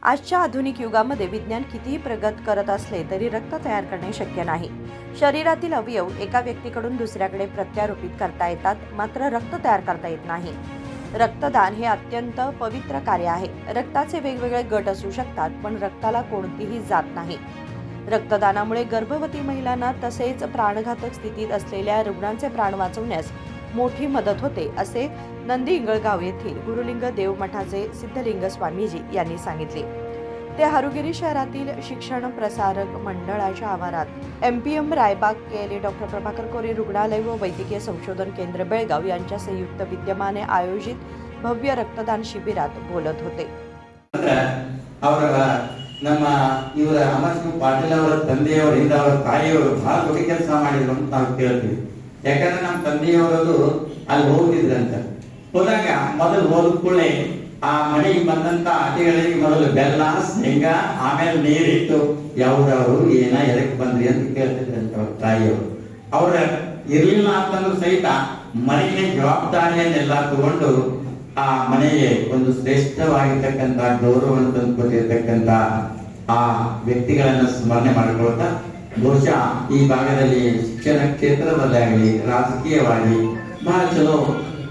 आजच्या आधुनिक युगामध्ये विज्ञान कितीही प्रगत करत असले तरी रक्त तयार करणे शक्य नाही. शरीरातील अवयव एका व्यक्तीकडून दुसऱ्याकडे प्रत्यारोपित करता येतात, मात्र रक्त तयार करता येत नाही. रक्तदान हे अत्यंत पवित्र कार्य आहे. रक्ताचे वेगवेगळे गट असू शकतात, पण रक्ताला कोणतीही जात नाही. रक्तदानामुळे गर्भवती महिलांना तसेच प्राणघातक स्थितीत असलेल्या रुग्णांचे प्राण वाचवण्यास मोठी मदत होते, असे नंदी इंगळगाव येथील गुरुलिंग देव मठाचे सिद्धलिंग स्वामीजी यांनी सांगितले. ते हारुगिरी शहरातील शिक्षण प्रसारक मंडळाच्या आवारात MPM रायबाग केले डॉक्टर प्रभाकर कोरे रुग्णालय व वैद्यकीय संशोधन केंद्र बेळगाव यांच्या संयुक्त विद्यमाने आयोजित भव्य रक्तदान शिबिरात बोलत होते. ನಮ್ಮ ಇವರ ಅಮರ್ಸಿಂಗ್ ಪಾಟೀಲ್ ಅವರ ತಂದೆಯವರಿಂದ ಅವರ ತಾಯಿಯವರು ಬಹಳ ದೊಡ್ಡ ಕೆಲಸ ಮಾಡಿದ್ರು ಅಂತ ನಾವು ಕೇಳ್ತೀವಿ. ಯಾಕಂದ್ರೆ ನಮ್ಮ ತಂದೆಯವರದು ಅಲ್ಲಿ ಹೋಗಿದ್ರಂತ. ಹೋದಾಗ ಮೊದಲು ಹೋದ ಕೂಡಲೇ ಆ ಮನೆಗೆ ಬಂದಂತ ಅತಿಗಳಿಗೆ ಮೊದಲು ಬೆಲ್ಲ, ಶೇಂಗಾ, ಆಮೇಲೆ ನೀರಿಟ್ಟು ಯಾವ್ದವರು ಏನ ಎದಕ್ಕೆ ಬಂದ್ರಿ ಅಂತ ಕೇಳ್ತಿದ್ರಂತ ಅವ್ರ ತಾಯಿಯವರು. ಅವ್ರ ಇರ್ಲಿಲ್ಲ ಅಂತಂದ್ರೂ ಸಹಿತ ಮನೆಗೆ ಜವಾಬ್ದಾರಿಯನ್ನೆಲ್ಲ ತಗೊಂಡು ಆ ಮನೆಗೆ ಒಂದು ಶ್ರೇಷ್ಠವಾಗಿರ್ತಕ್ಕಂಥ ಗೌರವವನ್ನು ತಂದುಕೊಟ್ಟಿರ್ತಕ್ಕಂಥ ಆ ವ್ಯಕ್ತಿಗಳನ್ನ ಸ್ಮರಣೆ ಮಾಡಿಕೊಳ್ತಾ ಬಹುಶಃ ಈ ಭಾಗದಲ್ಲಿ ಶಿಕ್ಷಣ ಕ್ಷೇತ್ರದಲ್ಲೇ ಆಗಲಿ ರಾಜಕೀಯವಾಗಿ ಬಹಳ ಚಲೋ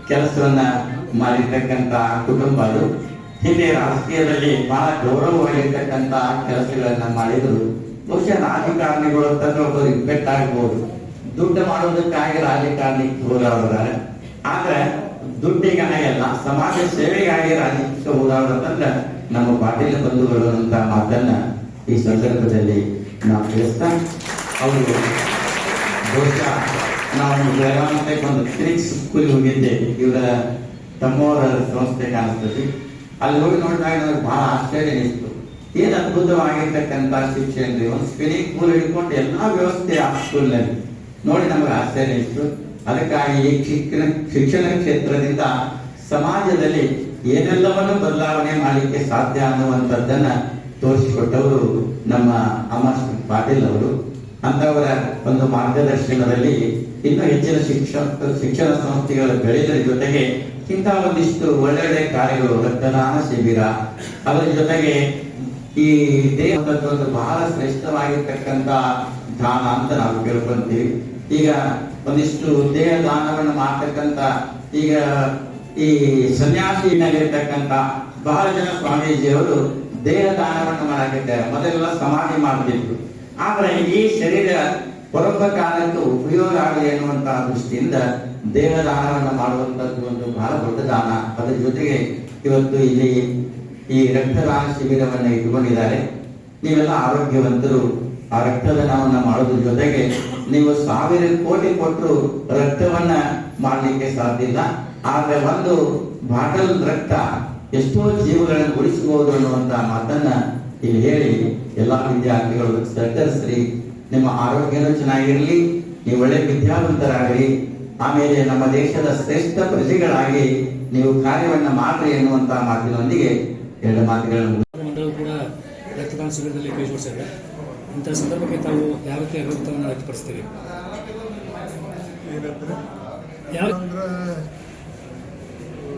ಕೆಲಸವನ್ನ ಮಾಡಿರ್ತಕ್ಕಂಥ ಕುಟುಂಬ ಅದು. ಹಿಂದೆ ರಾಜಕೀಯದಲ್ಲಿ ಬಹಳ ಗೌರವವಾಗಿರ್ತಕ್ಕಂಥ ಕೆಲಸಗಳನ್ನ ಮಾಡಿದ್ರು. ಬಹುಶಃ ರಾಜಕಾರಣಿಗಳು ಅಂತಂದ್ರೆ ಇಫೆಕ್ಟ್ ಆಗ್ಬಹುದು. ದುಡ್ಡು ಮಾಡೋದಕ್ಕಾಗಿ ರಾಜಕಾರಣಕ್ಕೆ ಹೋದವರಿದ್ದಾರೆ. ಆದ್ರೆ ದುಡ್ಡಿಗಾಗಿಲ್ಲ, ಸಮಾಜ ಸೇವೆಗಾಗಿ ರಾಜಕೀಯಕ್ಕೆ ಹೋದವರಂತಂದ್ರೆ ನಮ್ಮ ಪಾಟೀಲ್ ಬಂಧುಗಳು ಅಂತ ಮಾತನ್ನ ಈ ಸಂದರ್ಭದಲ್ಲಿ ನಾವು ತಿಳಿಸ್ತಾ, ಅವರು ಬಹುಶಃ ನಾವು ಬೆಳಗಾವಿ ಒಂದು ಫಿನಿಕ್ಸ್ ಸ್ಕೂಲ್ ಹೋಗಿದ್ದೆ, ಇವರ ತಮ್ಮವರ ಸಂಸ್ಥೆ ಕಾಣಿಸ್ತದೆ. ಅಲ್ಲಿ ಹೋಗಿ ನೋಡಿದಾಗ ನನಗೆ ಬಹಳ ಆಶ್ಚರ್ಯ ಅನಿಸ್ತು. ಏನ್ ಅದ್ಭುತವಾಗಿರ್ತಕ್ಕಂಥ ಶಿಕ್ಷಣ, ಒಂದು ಸ್ವಿಮ್ಮಿಂಗ್ ಪೂಲ್ ಹಿಡ್ಕೊಂಡು ಎಲ್ಲಾ ವ್ಯವಸ್ಥೆ ಆ ಸ್ಕೂಲ್ನಲ್ಲಿ ನೋಡಿ ನಮಗೆ ಆಶ್ಚರ್ಯ ಅನಿಸ್ತು. ಅದಕ್ಕಾಗಿ ಈ ಶಿಕ್ಷಣ ಕ್ಷೇತ್ರದಿಂದ ಸಮಾಜದಲ್ಲಿ ಏನೆಲ್ಲವನ್ನು ಬದಲಾವಣೆ ಮಾಡಲಿಕ್ಕೆ ಸಾಧ್ಯ ಅನ್ನುವಂಥದ್ದನ್ನ ತೋರಿಸಿಕೊಟ್ಟವರು ನಮ್ಮ ಅಮರ್ ಪಾಟೀಲ್ ಅವರು. ಅಂತವರ ಒಂದು ಮಾರ್ಗದರ್ಶನದಲ್ಲಿ ಇನ್ನೂ ಹೆಚ್ಚಿನ ಶಿಕ್ಷಣ ಸಂಸ್ಥೆಗಳ ಬೆಳೆದರ ಜೊತೆಗೆ ಇಂತಹ ಒಂದಿಷ್ಟು ಒಳ್ಳೊಳ್ಳೆ ಕಾರ್ಯಗಳು, ರಕ್ತದಾನ ಶಿಬಿರ, ಅದರ ಜೊತೆಗೆ ಈ ದೇಹದ ಬಹಳ ಶ್ರೇಷ್ಠವಾಗಿರ್ತಕ್ಕಂಥ ದಾನ ಅಂತ ನಾವು ಕೇಳ್ಕೊಂತೀವಿ. ಈಗ ಒಂದಿಷ್ಟು ದೇಹ ದಾನವನ್ನು ಮಾಡ್ತಕ್ಕಂಥ ಈಗ ಈ ಸನ್ಯಾಸಿನಲ್ಲಿರ್ತಕ್ಕಂಥ ಬಹಳ ಜನ ಸ್ವಾಮೀಜಿಯವರು ದೇಹ ದಾನವನ್ನು ಮಾಡಾಕಿದ್ದಾರೆ. ಮೊದಲೆಲ್ಲ ಸಮಾಧಿ ಮಾಡ್ತಿದ್ರು. ಆದ್ರೆ ಈ ಶರೀರ ಪರೋಪಕಾರಕ್ಕೆ ಉಪಯೋಗ ಆಗಲಿ ಎನ್ನುವಂತಹ ದೃಷ್ಟಿಯಿಂದ ದೇಹ ದಾನವನ್ನು ಮಾಡುವಂತದ್ದು ಒಂದು ಬಹಳ ದೊಡ್ಡ ದಾನ. ಅದರ ಜೊತೆಗೆ ಇವತ್ತು ಇಲ್ಲಿ ಈ ರಕ್ತದಾನ ಶಿಬಿರವನ್ನು ಇಟ್ಟುಕೊಂಡಿದ್ದಾರೆ. ನೀವೆಲ್ಲ ಆರೋಗ್ಯವಂತರು. ಆ ರಕ್ತದಾನವನ್ನ ಮಾಡೋದ್ರ ಜೊತೆಗೆ ನೀವು 1000 ಕೋಟಿ ಕೊಟ್ಟರು ರಕ್ತವನ್ನ ಮಾಡಲಿಕ್ಕೆ ಸಾಧ್ಯ ಇಲ್ಲ. ಆದ್ರೆ ಒಂದು ಬಾಟಲ್ ರಕ್ತ ಎಷ್ಟೋ ಜೀವಗಳನ್ನು ಉಳಿಸಬಹುದು ಅನ್ನುವಂತ ಮಾತನ್ನ ಇಲ್ಲಿ ಹೇಳಿ ಎಲ್ಲಾ ವಿದ್ಯಾರ್ಥಿಗಳು ಸಹಕರಿಸ್ರಿ. ನಿಮ್ಮ ಆರೋಗ್ಯನೂ ಚೆನ್ನಾಗಿರ್ಲಿ, ನೀವು ಒಳ್ಳೆ ವಿದ್ಯಾವಂತರಾಗಲಿ, ಆಮೇಲೆ ನಮ್ಮ ದೇಶದ ಶ್ರೇಷ್ಠ ಪ್ರಜೆಗಳಾಗಿ ನೀವು ಕಾರ್ಯವನ್ನ ಮಾಡ್ರಿ ಎನ್ನುವಂತ ಮಾತಿನೊಂದಿಗೆ ಎರಡು ಮಾತುಗಳನ್ನು ಮಂಡಳ ಕೂಡ ರಕ್ತದಾನ ಶಿಬಿರದಲ್ಲಿ ಕೈ ಜೋಡಿಸಿದೆ. ಇಂಥ ಸಂದರ್ಭಕ್ಕೆ ತಾವು ಯಾವ ರೀತಿ ರಕ್ತವನ್ನು ವ್ಯಕ್ತಪಡಿಸ್ತೀವಿ?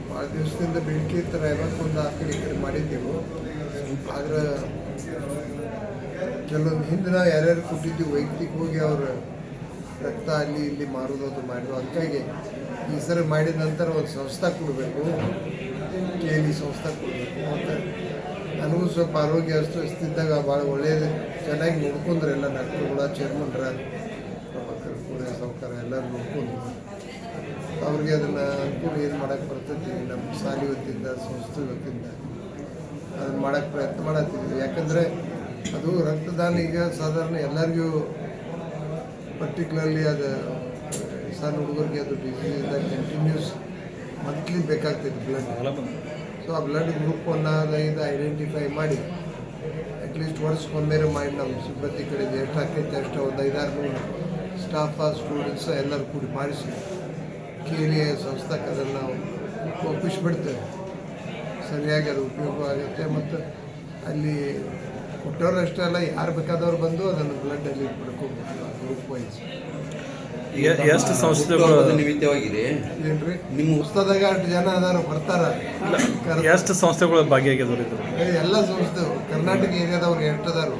ಭಾಳ ದಿವಸದಿಂದ ಬೆಂಕಿ ಇರ್ತಾರೆ, ಒಂದು ಆ ಕಡೆ ಈ ಕಡೆ ಮಾಡಿದ್ದೆವು. ಆದ್ರೆ ಕೆಲವೊಂದು ಹಿಂದಿನ ಯಾರ್ಯಾರು ಕೊಟ್ಟಿದ್ದೀವಿ ವೈಯಕ್ತಿಕವಾಗಿ ಅವ್ರ ರಕ್ತ ಅಲ್ಲಿ ಇಲ್ಲಿ ಮಾರೋದು ಮಾಡಿದ್ರು. ಅದಕ್ಕಾಗಿ ಈ ಸರಿ ಮಾಡಿದ ನಂತರ ಒಂದು ಸಂಸ್ಥೆ ಕೊಡಬೇಕು, KLE ಸಂಸ್ಥೆ ಕೊಡಬೇಕು. ಮತ್ತು ನನಗೂ ಸ್ವಲ್ಪ ಆರೋಗ್ಯ ಅಷ್ಟಿದ್ದಾಗ ಭಾಳ ಒಳ್ಳೆಯದು ಚೆನ್ನಾಗಿ ನೋಡ್ಕೊಂಡ್ರೆ ಎಲ್ಲ ಡಾಕ್ಟರ್ಗಳ, ಚೇರ್ಮನ್ರ, ಪ್ರಭಾಕರ್ ಕೋರೆ ಸಾವ್ಕಾರ ಎಲ್ಲರೂ ನೋಡ್ಕೊಂಡು ಅವ್ರಿಗೆ ಅದನ್ನು ಅನುಕೂಲ ಏನು ಮಾಡೋಕ್ಕೆ ಬರ್ತೈತಿ. ನಮ್ಮ ಶಾಲೆ ವತಿಯಿಂದ, ಸಂಸ್ಥೆ ವತಿಯಿಂದ ಅದನ್ನು ಮಾಡೋಕ್ಕೆ ಪ್ರಯತ್ನ ಮಾಡತ್ತೀವಿ. ಯಾಕಂದರೆ ಅದು ರಕ್ತದಾನ ಈಗ ಸಾಧಾರಣ ಎಲ್ಲರಿಗೂ ಪರ್ಟಿಕ್ಯುಲರ್ಲಿ ಅದು ಸಣ್ಣ ಹುಡುಗರಿಗೆ ಅದು ಡಿಸೀಸಿಂದ ಕಂಟಿನ್ಯೂಸ್ ಮಂತ್ಲಿ ಬೇಕಾಗ್ತೈತಿ ಬ್ಲಡ್. ಸೊ ಆ ಬ್ಲಡ್ ಗ್ರೂಪನ್ನು ಇದು ಐಡೆಂಟಿಫೈ ಮಾಡಿ ಅಟ್ಲೀಸ್ಟ್ ವರ್ಷಕ್ಕೊಮ್ಮೆ ಮಾಡಿ ನಮ್ಮ ಸಿಬ್ಬಂದಿ ಕಡೆಗೆ ಎಷ್ಟು ಹಾಕೈತೆ ಅಷ್ಟು ಒಂದು 5-6 ಸ್ಟಾಫ್, ಸ್ಟೂಡೆಂಟ್ಸ್ ಎಲ್ಲರೂ ಕೂಡಿ ಮಾಡಿಸಿ KLE ಸಂಸ್ಥೆಗೆ ಅದನ್ನು ನಾವು ಒಪ್ಪಿಸ್ಬಿಡ್ತೇವೆ. ಸರಿಯಾಗಿ ಅದು ಉಪಯೋಗ ಆಗುತ್ತೆ. ಮತ್ತು ಅಲ್ಲಿ ಕೊಟ್ಟವ್ರು ಅಷ್ಟೇ ಅಲ್ಲ, ಯಾರು ಬೇಕಾದವ್ರು ಬಂದು ಅದನ್ನು ಬ್ಲಡ್ಡಲ್ಲಿ ಪಡ್ಕೋಬೇಕು ಗ್ರೂಪ್ ವೈಸ್. ಎಷ್ಟು ಸಂಸ್ಥೆಗಳು ನಿಮಿತ್ತವಾಗಿದೆ ಏನ್ರಿ ನಿಮ್ಮ ಉತ್ಸವದಾಗ 8 ಜನ ಅದಾರ ಬರ್ತಾರ. ಎಷ್ಟು ಸಂಸ್ಥೆಗಳು ಭಾಗಿಯಾಗಿದ್ರು? ಎಲ್ಲ ಸಂಸ್ಥೆ ಕರ್ನಾಟಕ ಏರಿಯಾದವ್ರು ಎಷ್ಟದಾರು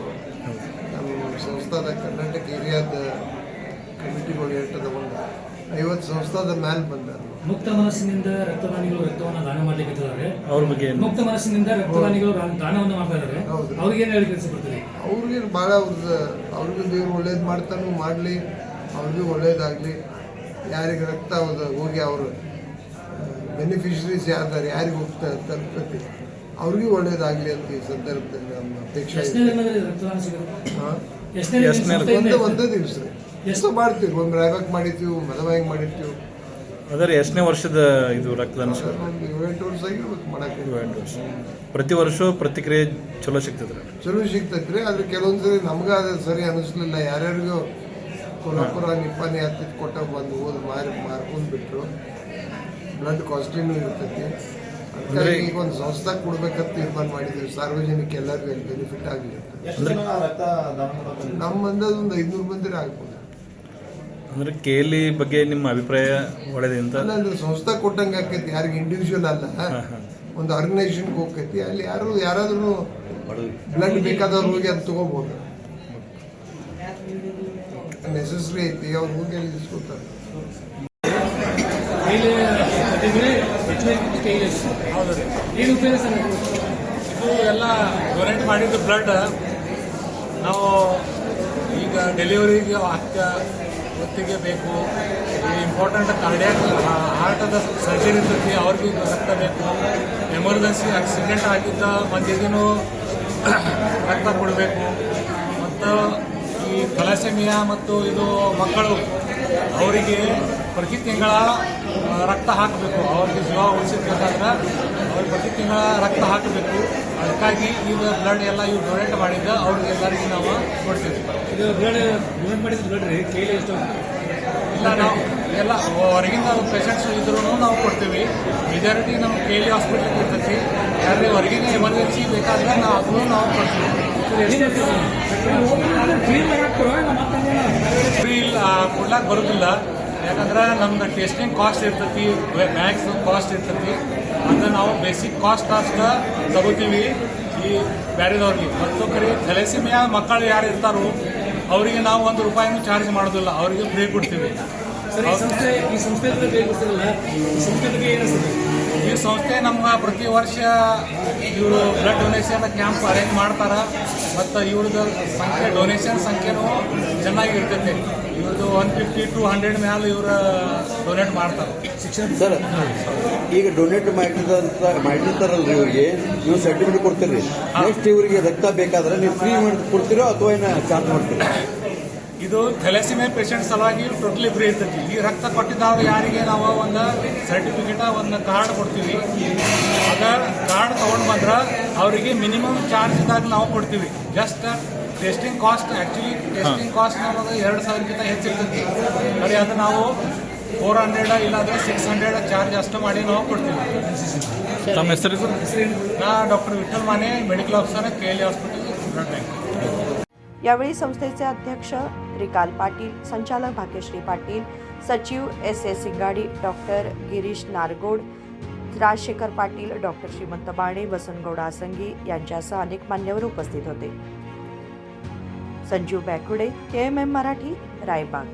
ನಮ್ಮ ಸಂಸ್ಥಾದ ಕರ್ನಾಟಕ ಏರಿಯಾದ ಕಮಿಟಿಗಳು ಎಷ್ಟದವ 50 ಸಂಸ್ಥಾದ ಮ್ಯಾಲೆ ಬಂದಾರ. ಮುಕ್ತ ಮನಸ್ಸಿನಿಂದ ರಕ್ತದಾನಿಗಳು ರಕ್ತವನ್ನು ದಾನ ಮಾಡ್ಲಿಕ್ಕೆ ಅವ್ರ ಬಗ್ಗೆ ಏನು? ಮುಕ್ತ ಮನಸ್ಸಿನಿಂದ ರಕ್ತದಾನಿಗಳು ದಾನವನ್ನು ಮಾಡ್ತಾ ಇದ್ದಾರೆ. ಹೌದು. ಅವ್ರಿಗೆ ಏನು ಹೇಳಿ ಕೆಲಸ ಬರ್ತದೆ? ಅವ್ರಿಗೆ ಭಾಳ ಅವ್ರಿಗೂ ದೇವ್ರು ಒಳ್ಳೇದು ಮಾಡ್ತಾನು ಮಾಡಲಿ, ಅವ್ರಿಗೂ ಒಳ್ಳೇದಾಗಲಿ. ಯಾರಿಗೆ ರಕ್ತ ಹೋಗಿ ಅವರು ಬೆನಿಫಿಷರೀಸ್ ಯಾರ್ದಾರು ಯಾರಿಗೆ ಹೋಗ್ತಾ ತಲುಪತಿ ಅವ್ರಿಗೂ ಒಳ್ಳೇದಾಗಲಿ ಅಂತ ಈ ಸಂದರ್ಭದಲ್ಲಿ ನಮ್ಮ ಅಪೇಕ್ಷೆ ಎಷ್ಟನೇ ಇದೆ. ದಿನದಲ್ಲಿ ರಕ್ತದಾನ ಸಿಗುತ್ತೆ? ಹಾಂ, ಎಷ್ಟನೇ ಒಂದೇ ದಿವಸ ರೀ ಎಷ್ಟು ಮಾಡ್ತೀವಿ. ಒಂದು ರಾಯಬಾಗ್ ಮಾಡಿರ್ತೀವಿ, ಮದವಾಯಿಗೆ ಮಾಡಿರ್ತೀವಿ. ಅದರ ಎಷ್ಟನೇ ವರ್ಷದ ಇದು ರಕ್ತದಾನ ಸರ್? ಒಂದು 7 ವರ್ಷ ಆಗಿರ್ಬೇಕು ಮಾಡಕ್ಕೆ. 7 ವರ್ಷ. ಪ್ರತಿ ವರ್ಷ ಪ್ರತಿಕ್ರಿಯೆ ಚಲೋ ಸಿಗ್ತದ್ರಿ? ಚಲೋ ಸಿಗ್ತೈತ್ರಿ. ಆದ್ರೆ ಕೆಲವೊಂದು ಸರಿ ನಮ್ಗೆ ಅದು ಸರಿ ಅನಿಸ್ಲಿಲ್ಲ. ಯಾರ್ಯಾರಿಗೂ ಕೊಲ್ಲಾಪುರ ನಿಪ್ಪಾನಿ ಹತ್ತಿತ್ತು ಕೊಟ್ಟ ಬಂದು ಓದಿ ಮಾರ್ಕೊಂಡು ಬಿಟ್ರು. ಬ್ಲಡ್ ಕಾಸ್ಟಿನೂ ಇರ್ತೈತಿ. ಅದಕ್ಕಾಗಿ ಈಗ ಒಂದು ಸಂಸ್ಥೆ ಕೊಡ್ಬೇಕಂತ ತೀರ್ಮಾನ ಮಾಡಿದ್ದೀವಿ. ಸಾರ್ವಜನಿಕ ಎಲ್ಲರಿಗೂ ಬೆನಿಫಿಟ್ ಆಗಲಿ. ನಮ್ಮ ಅಂದಾಜು ಒಂದು 500 ಮಂದಿ ಆಗ್ಬೋದು. ಅಂದ್ರೆ KL ಬಗ್ಗೆ ನಿಮ್ಮ ಅಭಿಪ್ರಾಯ ಒಳ್ಳೆದೆ ಅಂತ? ಅಲ್ಲ ಅಂದ್ರೆ ಸಂಸ್ಥೆ ಕೊಟ್ಟಂಗೆ ಆಕೈತಿ, ಯಾರಿಗೆ ಇಂಡಿವಿಜುವಲ್ ಅಲ್ಲ, ಒಂದು ಆರ್ಗನೈಸೇಷನ್ಗೆ ಹೋಗ್ತೈತಿ. ಅಲ್ಲಿ ಯಾರಾದ್ರೂ ಬ್ಲಡ್ ಬೇಕಾದವ್ರು ಹೋಗಿ ಅದು ತಗೋಬಹುದು. ನೆಸೆಸರಿ ಐತಿ, ಅವ್ರು ಹೋಗಿ ಅಲ್ಲಿ ಇಸ್ಕೊತಾರೆ. ಹೌದು ರೀ. ಏನು ಉಪಯೋಗ ಸರ್? ಇದು ಎಲ್ಲ ಡೊನೇಟ್ ಮಾಡಿದ್ದು ಬ್ಲಡ್ ನಾವು ಈಗ ಡೆಲಿವರಿಗೆ ಹೊತ್ತಿಗೆ ಬೇಕು. ಇಂಪಾರ್ಟೆಂಟ್ ಕಾರ್ಡಿಯಾಕ್ ಹಾರ್ಟದ ಸರ್ಜರಿ ಇರ್ತೈತಿ, ಅವ್ರಿಗೂ ರಕ್ತ ಬೇಕು. ಎಮರ್ಜೆನ್ಸಿ ಆಕ್ಸಿಡೆಂಟ್ ಆಗಿದ್ದ ಮಂದಿಗೂ ರಕ್ತ ಕೊಡಬೇಕು. ಮತ್ತು ಈ ಥಲಸೆಮಿಯಾ ಮತ್ತು ಇದು ಮಕ್ಕಳು ಅವರಿಗೆ ಪ್ರತಿ ತಿಂಗಳ ರಕ್ತ ಹಾಕಬೇಕು. ಅವ್ರಿಗೆ ಜೀವ ಉಳಿಸಿರ್ಬೇಕಾದ್ರೆ ಅವ್ರಿಗೆ ಪ್ರತಿ ತಿಂಗಳ ರಕ್ತ ಹಾಕಬೇಕು. ಅದಕ್ಕಾಗಿ ಈಗ ಬ್ಲಡ್ ಎಲ್ಲ ಇವು ಡೊನೇಟ್ ಮಾಡಿದ್ದ ಅವ್ರಿಗೆ ಎಲ್ಲರಿಗೂ ನಾವು ಕೊಡ್ತೀವಿ. ಇದು ಬ್ಲಡ್ ಡೊನೇಟ್ ಮಾಡಿದ ಬ್ಲಡ್ ರೀ KL ಎಷ್ಟು? ಇಲ್ಲ, ನಾವು ಎಲ್ಲ ಹೊರಗಿಂದ ಪೇಷಂಟ್ಸ್ ಇದ್ರೂ ನಾವು ಕೊಡ್ತೀವಿ. ಮೆಜಾರಿಟಿ ನಮ್ಮ KL ಹಾಸ್ಪಿಟ್ಲಿಗೆ ಇರ್ತೈತಿ. ಯಾರೇ ಹೊರಗಿನ ಎಮರ್ಜೆನ್ಸಿ ಬೇಕಾದ್ರೆ ನಾವು ಕೊಡ್ತೀವಿ. ಫ್ರೀ ಇಲ್ಲ ಕೊಡ್ಲಾಕ ಬರೋದಿಲ್ಲ. ಯಾಕಂದ್ರೆ ನಮ್ದು ಟೆಸ್ಟಿಂಗ್ ಕಾಸ್ಟ್ ಇರ್ತೈತಿ, ಬ್ಯಾಗ್ಸ್ ಕಾಸ್ಟ್ ಇರ್ತೈತಿ. ಅದನ್ನ ನಾವು ಬೇಸಿಕ್ ಕಾಸ್ಟ್ ಅಷ್ಟು ತಗೋತೀವಿ ಈ ಬ್ಯಾರೆದವ್ರಿಗೆ. ಮತ್ತು ಖರೀ ಥೆಲೆಸಿಮಿಯಾ ಮಕ್ಕಳು ಯಾರು ಇರ್ತಾರೋ ಅವರಿಗೆ ನಾವು ₹1 ಚಾರ್ಜ್ ಮಾಡೋದಿಲ್ಲ, ಅವರಿಗೆ ಫ್ರೀ ಕೊಡ್ತೀವಿ. ಈ ಸಂಸ್ಥೆ ಬಗ್ಗೆ ಏನಿಸ್ತದೆ? ಈ ಸಂಸ್ಥೆ ನಮ್ಗೆ ಪ್ರತಿ ವರ್ಷ ಇವರು ಬ್ಲಡ್ ಡೊನೇಷನ್ ಕ್ಯಾಂಪ್ ಅರೇಂಜ್ ಮಾಡ್ತಾರೆ. ಮತ್ತು ಇವ್ರದ್ದು ಡೊನೇಷನ್ ಸಂಖ್ಯೆನೂ ಚೆನ್ನಾಗಿರ್ತೈತೆ. ಇವ್ರದ್ದು 150 to 100 ಮ್ಯಾಲೆ ಇವರು ಡೊನೇಟ್ ಮಾಡ್ತಾರೆ. ಸರ್, ಈಗ ಡೊನೇಟ್ ಮಾಡಿರ್ತಾರಲ್ರಿ ಇವರಿಗೆ, ನೀವು ಸರ್ಟಿಫಿಕೇಟ್ ಕೊಡ್ತೀರಿ. ನೆಕ್ಸ್ಟ್ ಇವರಿಗೆ ರಕ್ತ ಬೇಕಾದ್ರೆ ನೀವು ಫ್ರೀ ಮಾಡಿ ಕೊಡ್ತೀರೋ ಅಥವಾ ಏನು ಚಾರ್ಜ್ ಮಾಡ್ತೀರೋ? ಇದು ಥೆಲೆಸಿಮಿಯಾ ಪೇಷಂಟ್ ಸಲುವಾಗಿ ಟೋಟಲಿ ಫ್ರೀ ಇರ್ತೈತಿ. ಈ ರಕ್ತ ಕೊಟ್ಟಿದ್ದವ್ರು ಯಾರಿಗೆ ನಾವು ಒಂದು ಸರ್ಟಿಫಿಕೇಟ ಒಂದು ಕಾರ್ಡ್ ಕೊಡ್ತೀವಿ. ಆಗ ಕಾರ್ಡ್ ತೊಗೊಂಡು ಬಂದ್ರೆ ಅವರಿಗೆ ಮಿನಿಮಮ್ ಚಾರ್ಜ್ ಇದ್ದಾಗ ನಾವು ಕೊಡ್ತೀವಿ. Just testing cost, actually testing cost ನಮಗೆ 2,000ಕ್ಕಿಂತ ಹೆಚ್ಚಿರ್ತೈತಿ. ಬರೀ ಅದು ನಾವು 400 ಇಲ್ಲಾಂದರೆ 600 ಚಾರ್ಜ್ ಅಷ್ಟು ಮಾಡಿ ನಾವು ಕೊಡ್ತೀವಿ. ತಮ್ಮ ಹೆಸರು? ನಾ doctor Vitthal Mane, medical officer, KL hospital, blood bank. यावेळी संस्थेचे अध्यक्ष त्रिकाल पाटील, संचालक भाग्यश्री पाटील, सचिव SS Singadi, doctor Girish Nargod, Rajashekhar Patil, doctor Shrimant Bane, Vasantgoud आसंगी यांच्यासह अनेक मान्यवर उपस्थित होते. संजीव बॅकुडे, KMM मराठी, रायबाग.